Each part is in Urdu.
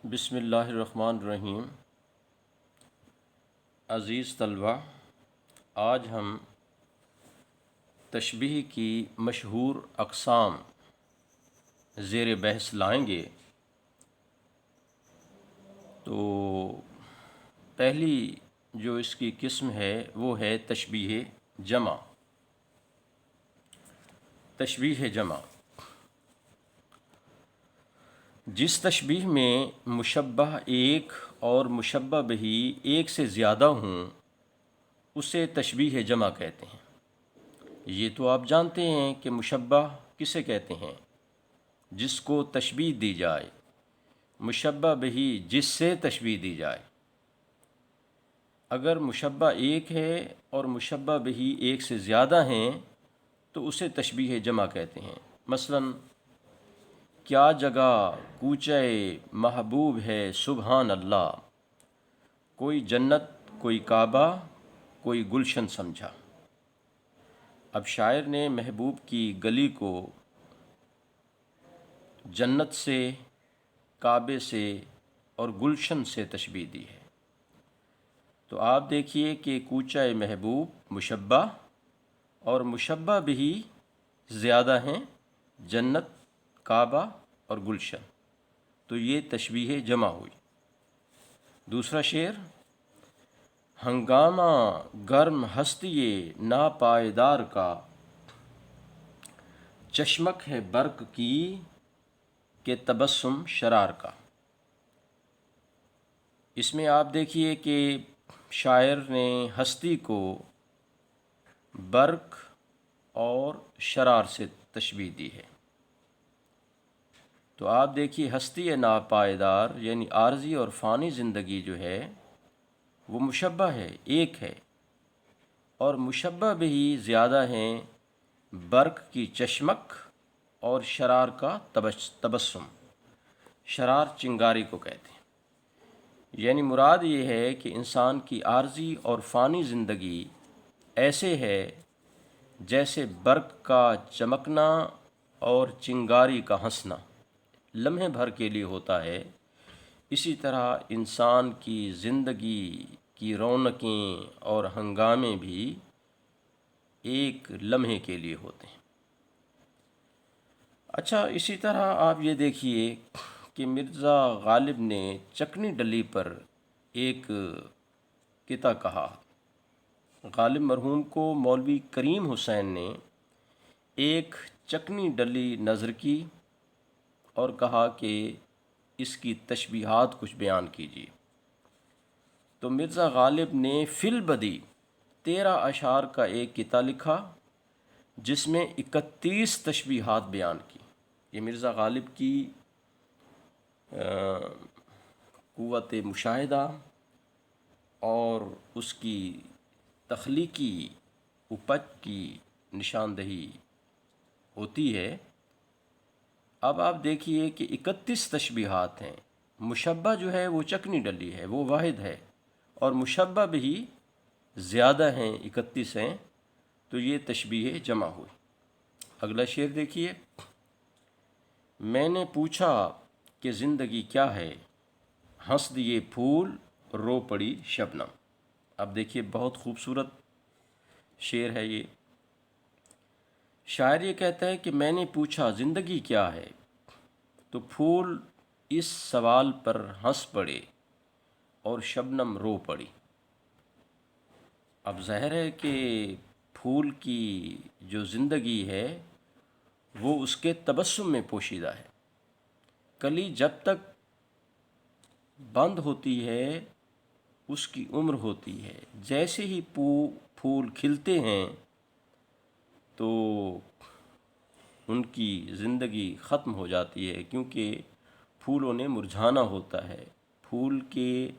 بسم اللہ الرحمن الرحیم۔ عزیز طلبہ، آج ہم تشبیہ کی مشہور اقسام زیر بحث لائیں گے۔ تو پہلی جو اس کی قسم ہے وہ ہے تشبیہ جمع۔ تشبیہ جمع، جس تشبیہ میں مشبہ ایک اور مشبہ بہ ایک سے زیادہ ہوں اسے تشبیہ جمع کہتے ہیں۔ یہ تو آپ جانتے ہیں کہ مشبہ کسے کہتے ہیں؟ جس کو تشبیہ دی جائے، مشبہ بہ جس سے تشبیہ دی جائے۔ اگر مشبہ ایک ہے اور مشبہ بہ ایک سے زیادہ ہیں تو اسے تشبیہ جمع کہتے ہیں۔ مثلاً کیا جگہ کوچے محبوب ہے سبحان اللہ، کوئی جنت، کوئی کعبہ، کوئی گلشن سمجھا۔ اب شاعر نے محبوب کی گلی کو جنت سے، کعبے سے اور گلشن سے تشبیہ دی ہے۔ تو آپ دیکھیے کہ کوچہ محبوب مشبہ اور مشبہ بہ زیادہ ہیں، جنت، کعبہ اور گلشن، تو یہ تشبیہ جمع ہوئی۔ دوسرا شعر، ہنگامہ گرم ہستی ناپائیدار کا، چشمک ہے برق کی کہ تبسم شرار کا۔ اس میں آپ دیکھیے کہ شاعر نے ہستی کو برق اور شرار سے تشبیہ دی ہے۔ تو آپ دیکھیے ہستی ناپائیدار یعنی عارضی اور فانی زندگی جو ہے وہ مشبہ ہے، ایک ہے، اور مشبہ بہ زیادہ ہیں، برق کی چشمک اور شرار کا تبسم۔ شرار چنگاری کو کہتے ہیں۔ یعنی مراد یہ ہے کہ انسان کی عارضی اور فانی زندگی ایسے ہے جیسے برق کا چمکنا اور چنگاری کا ہنسنا لمحے بھر کے لیے ہوتا ہے، اسی طرح انسان کی زندگی کی رونقیں اور ہنگامے بھی ایک لمحے کے لیے ہوتے ہیں۔ اچھا، اسی طرح آپ یہ دیکھیے کہ مرزا غالب نے چکنی ڈلی پر ایک قطعہ کہا۔ غالب مرحوم کو مولوی کریم حسین نے ایک چکنی ڈلی نظر کی اور کہا کہ اس کی تشبیہات کچھ بیان کیجیے۔ تو مرزا غالب نے فی البدی 13 اشعار کا ایک قطعہ لکھا جس میں 31 تشبیہات بیان کی۔ یہ مرزا غالب کی قوت مشاہدہ اور اس کی تخلیقی اپج کی نشاندہی ہوتی ہے۔ اب آپ دیکھیے کہ 31 تشبیہات ہیں۔ مشبہ جو ہے وہ چکنی ڈلی ہے، وہ واحد ہے، اور مشبہ بھی زیادہ ہیں، 31 ہیں، تو یہ تشبیہ جمع ہوئی۔ اگلا شعر دیکھیے، میں نے پوچھا کہ زندگی کیا ہے، ہنس دیے پھول رو پڑی شبنم۔ اب دیکھیے بہت خوبصورت شعر ہے یہ۔ شاعر یہ کہتا ہے کہ میں نے پوچھا زندگی کیا ہے، تو پھول اس سوال پر ہنس پڑے اور شبنم رو پڑی۔ اب ظاہر ہے کہ پھول کی جو زندگی ہے وہ اس کے تبسم میں پوشیدہ ہے۔ کلی جب تک بند ہوتی ہے اس کی عمر ہوتی ہے، جیسے ہی پھول کھلتے ہیں تو ان کی زندگی ختم ہو جاتی ہے، کیونکہ پھولوں نے مرجھانا ہوتا ہے۔ پھول کے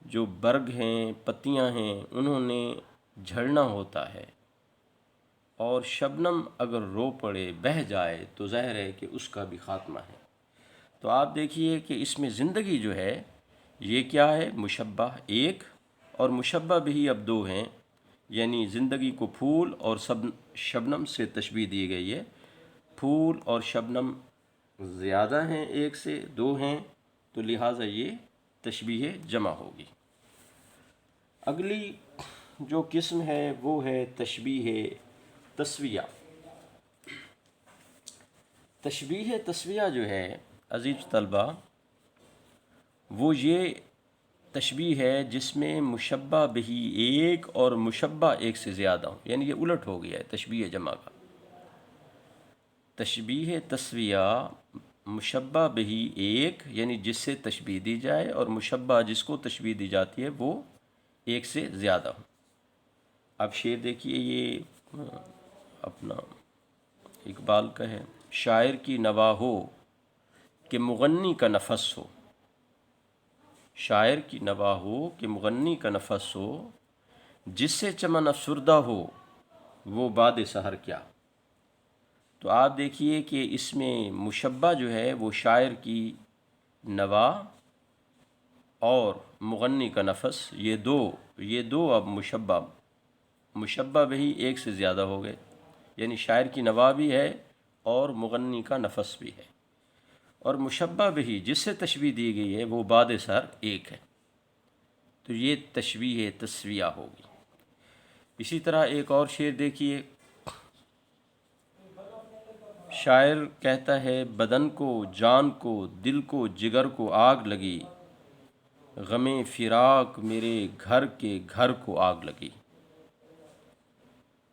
جو برگ ہیں، پتیاں ہیں، انہوں نے جھڑنا ہوتا ہے، اور شبنم اگر رو پڑے، بہہ جائے، تو ظاہر ہے کہ اس کا بھی خاتمہ ہے۔ تو آپ دیکھیے کہ اس میں زندگی جو ہے یہ کیا ہے، مشبہ ایک اور مشبہ بھی اب دو ہیں، یعنی زندگی کو پھول اور شبنم سے تشبیہ دی گئی ہے۔ پھول اور شبنم زیادہ ہیں، ایک سے دو ہیں، تو لہٰذا یہ تشبیہ جمع ہوگی۔ اگلی جو قسم ہے وہ ہے تشبیہ تسویہ۔ تشبیہ تسویہ جو ہے عزیز طلبہ، وہ یہ تشبیہ ہے جس میں مشبہ بہی ایک اور مشبہ ایک سے زیادہ ہوں، یعنی یہ الٹ ہو گیا ہے تشبیہ جمع کا۔ تشبیہ تسویہ مشبہ بہی ایک یعنی جس سے تشبیہ دی جائے، اور مشبہ جس کو تشبیہ دی جاتی ہے وہ ایک سے زیادہ ہوں۔ اب شعر دیکھیے، یہ اپنا اقبال کا ہے: شاعر کی نوا ہو کہ مغنی کا نفس ہو، شاعر کی نوا ہو کہ مغنی کا نفس ہو، جس سے چمن افسردہ ہو وہ باد سحر کیا۔ تو آپ دیکھیے کہ اس میں مشبہ جو ہے وہ شاعر کی نوا اور مغنی کا نفس، یہ دو اب مشبہ بھی ایک سے زیادہ ہو گئے، یعنی شاعر کی نوا بھی ہے اور مغنی کا نفس بھی ہے، اور مشبہ بھی جس سے تشبیہ دی گئی ہے وہ باد سحر ایک ہے، تو یہ تشبیہ تسویہ ہوگی۔ اسی طرح ایک اور شعر دیکھیے، شاعر کہتا ہے: بدن کو، جان کو، دل کو، جگر کو آگ لگی، غم فراق میرے گھر کے گھر کو آگ لگی۔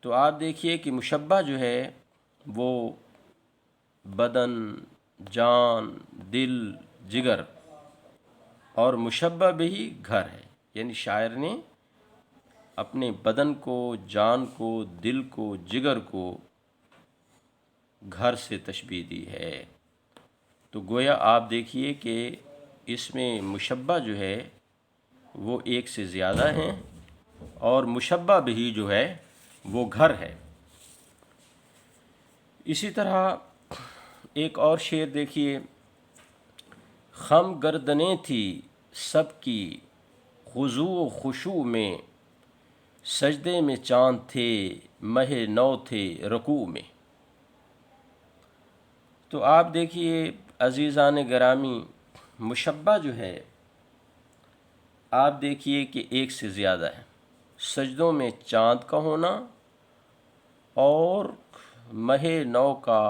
تو آپ دیکھیے کہ مشبہ جو ہے وہ بدن، جان، دل، جگر، اور مشبہ بھی گھر ہے، یعنی شاعر نے اپنے بدن کو، جان کو، دل کو، جگر کو گھر سے تشبیہ دی ہے۔ تو گویا آپ دیکھیے کہ اس میں مشبہ جو ہے وہ ایک سے زیادہ ہیں، اور مشبہ بھی جو ہے وہ گھر ہے۔ اسی طرح ایک اور شعر دیکھیے: خم گردنیں تھی سب کی خضوع و خشوع میں، سجدے میں چاند تھے مہ نو تھے رکوع میں۔ تو آپ دیکھیے عزیزان گرامی، مشبہ جو ہے آپ دیکھیے کہ ایک سے زیادہ ہے، سجدوں میں چاند کا ہونا اور مہ نو کا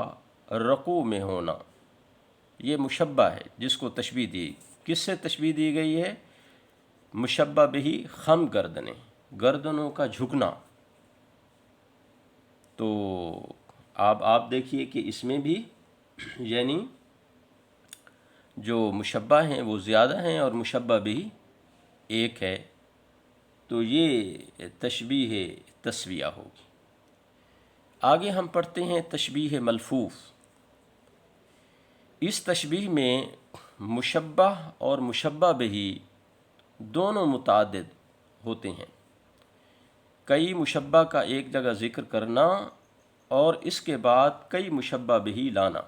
رکوع میں ہونا، یہ مشبہ ہے جس کو تشبیہ دی۔ کس سے تشبیہ دی گئی ہے؟ مشبہ بھی خم گردنیں، گردنوں کا جھکنا۔ تو آپ دیکھیے کہ اس میں بھی یعنی جو مشبہ ہیں وہ زیادہ ہیں اور مشبہ بھی ایک ہے، تو یہ تشبیہ تسویہ ہوگی۔ آگے ہم پڑھتے ہیں تشبیہ ملفوف۔ اس تشبیہ میں مشبہ اور مشبہ بھی دونوں متعدد ہوتے ہیں۔ کئی مشبہ کا ایک جگہ ذکر کرنا اور اس کے بعد کئی مشبہ بھی لانا،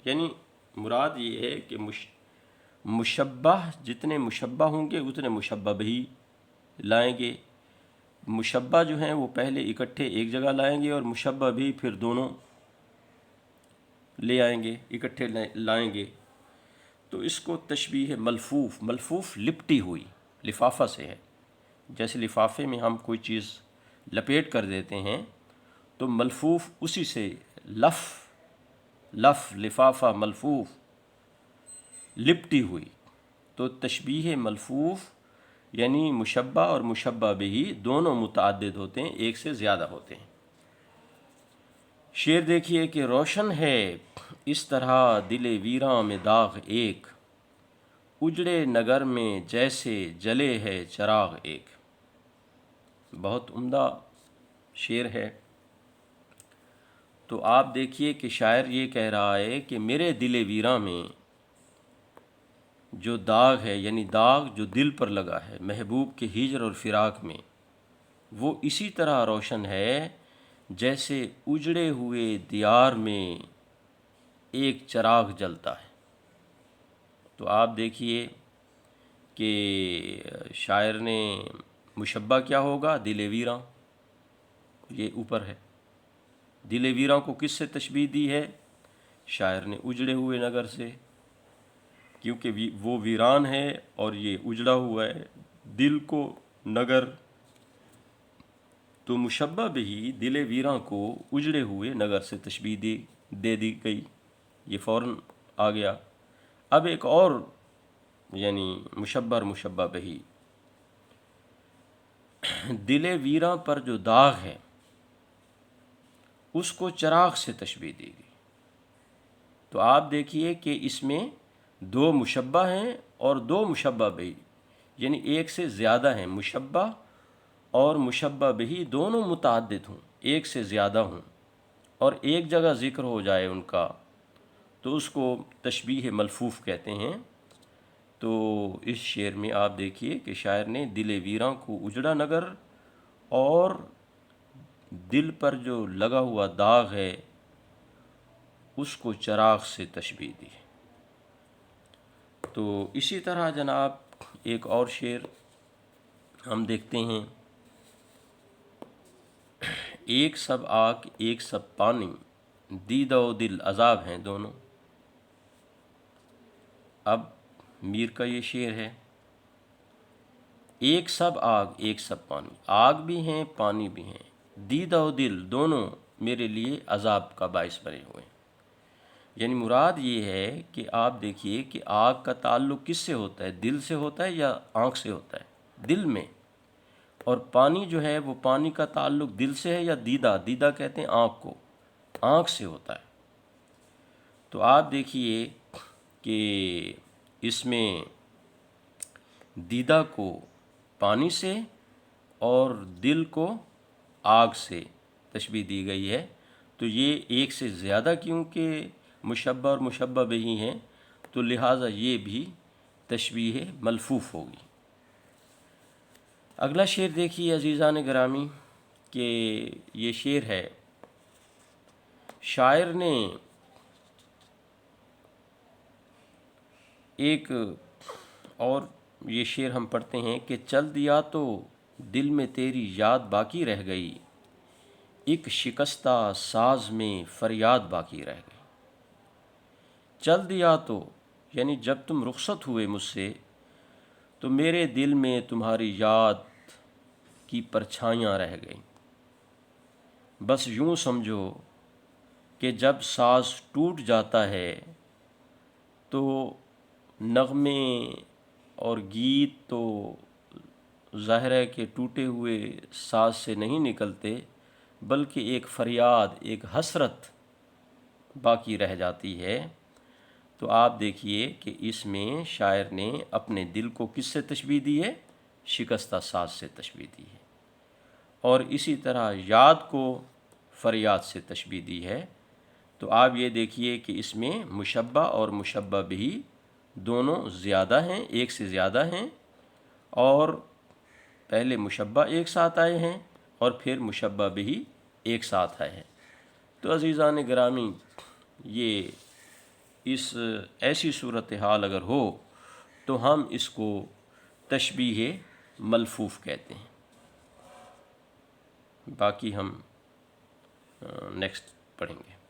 یعنی مراد یہ ہے کہ مشبہ جتنے مشبہ ہوں گے اتنے مشبہ بھی لائیں گے۔ مشبہ جو ہیں وہ پہلے اکٹھے ایک جگہ لائیں گے، اور مشبہ بھی پھر دونوں لے آئیں گے، اکٹھے لائیں گے۔ تو اس کو تشبیہ ملفوف لپٹی ہوئی، لفافہ سے ہے۔ جیسے لفافے میں ہم کوئی چیز لپیٹ کر دیتے ہیں تو ملفوف اسی سے لفافہ ملفوف لپٹی ہوئی۔ تو تشبیہ ملفوف یعنی مشبہ اور مشبہ بھی دونوں متعدد ہوتے ہیں، ایک سے زیادہ ہوتے ہیں۔ شعر دیکھیے کہ روشن ہے اس طرح دل ویراں میں داغ ایک، اجڑے نگر میں جیسے جلے ہے چراغ ایک۔ بہت عمدہ شعر ہے۔ تو آپ دیکھیے کہ شاعر یہ کہہ رہا ہے کہ میرے دل ویراں میں جو داغ ہے، یعنی داغ جو دل پر لگا ہے محبوب کے ہجر اور فراق میں، وہ اسی طرح روشن ہے جیسے اجڑے ہوئے دیار میں ایک چراغ جلتا ہے۔ تو آپ دیکھیے کہ شاعر نے مشبہ کیا ہوگا؟ دل ویراں، یہ اوپر ہے۔ دل ویراں کو کس سے تشبیہ دی ہے؟ شاعر نے اجڑے ہوئے نگر سے۔ کیونکہ وہ ویران ہے اور یہ اجڑا ہوا ہے، دل کو نگر، تو مشبہ بھی دل ویراں کو اجڑے ہوئے نگر سے تشبیہ دے دی گئی، یہ فوراً آ گیا۔ اب ایک اور یعنی مشبہ اور مشبہ بہی، دل ویراں پر جو داغ ہے اس کو چراغ سے تشبیہ دی گئی۔ تو آپ دیکھیے کہ اس میں دو مشبہ ہیں اور دو مشبہ بہی، یعنی ایک سے زیادہ ہیں، مشبہ اور مشبہ بہی دونوں متعدد ہوں، ایک سے زیادہ ہوں، اور ایک جگہ ذکر ہو جائے ان کا تو اس کو تشبیہ ملفوف کہتے ہیں۔ تو اس شعر میں آپ دیکھیے کہ شاعر نے دل ویراں کو اجڑا نگر اور دل پر جو لگا ہوا داغ ہے اس کو چراغ سے تشبیہ دی۔ تو اسی طرح جناب ایک اور شعر ہم دیکھتے ہیں، ایک سب آگ ایک سب پانی، دیدہ و دل عذاب ہیں دونوں۔ اب میر کا یہ شعر ہے، ایک سب آگ ایک سب پانی، آگ بھی ہیں پانی بھی ہیں، دیدہ و دل دونوں میرے لیے عذاب کا باعث بنے ہوئے ہیں۔ یعنی مراد یہ ہے کہ آپ دیکھیے کہ آگ کا تعلق کس سے ہوتا ہے، دل سے ہوتا ہے یا آنکھ سے ہوتا ہے؟ دل میں۔ اور پانی جو ہے وہ پانی کا تعلق دل سے ہے یا دیدہ کہتے ہیں آنکھ کو، آنکھ سے ہوتا ہے۔ تو آپ دیکھیے کہ اس میں دیدہ کو پانی سے اور دل کو آگ سے تشبیہ دی گئی ہے۔ تو یہ ایک سے زیادہ کیونکہ مشبہ اور مشبہ بہی ہیں تو لہٰذا یہ بھی تشبیہ ملفوف ہوگی۔ اگلا شعر دیکھیے عزیزان گرامی کہ یہ شعر ہے، شاعر نے ایک اور یہ شعر ہم پڑھتے ہیں کہ چل دیا تو دل میں تیری یاد باقی رہ گئی، ایک شکستہ ساز میں فریاد باقی رہ گئی۔ چل دیا تو یعنی جب تم رخصت ہوئے مجھ سے تو میرے دل میں تمہاری یاد کی پرچھائیاں رہ گئیں۔ بس یوں سمجھو کہ جب ساز ٹوٹ جاتا ہے تو نغمے اور گیت تو ظاہر ہے کہ ٹوٹے ہوئے ساز سے نہیں نکلتے، بلکہ ایک فریاد، ایک حسرت باقی رہ جاتی ہے۔ تو آپ دیکھیے کہ اس میں شاعر نے اپنے دل کو کس سے تشبیہ دی ہے؟ شکستہ ساز سے تشبیہ دی ہے، اور اسی طرح یاد کو فریاد سے تشبیہ دی ہے۔ تو آپ یہ دیکھیے کہ اس میں مشبہ اور مشبہ بھی دونوں زیادہ ہیں، ایک سے زیادہ ہیں، اور پہلے مشبہ ایک ساتھ آئے ہیں اور پھر مشبہ بھی ایک ساتھ آئے ہیں۔ تو عزیزان گرامی یہ اس ایسی صورتحال اگر ہو تو ہم اس کو تشبیہ ملفوف کہتے ہیں۔ باقی ہم نیکسٹ پڑھیں گے۔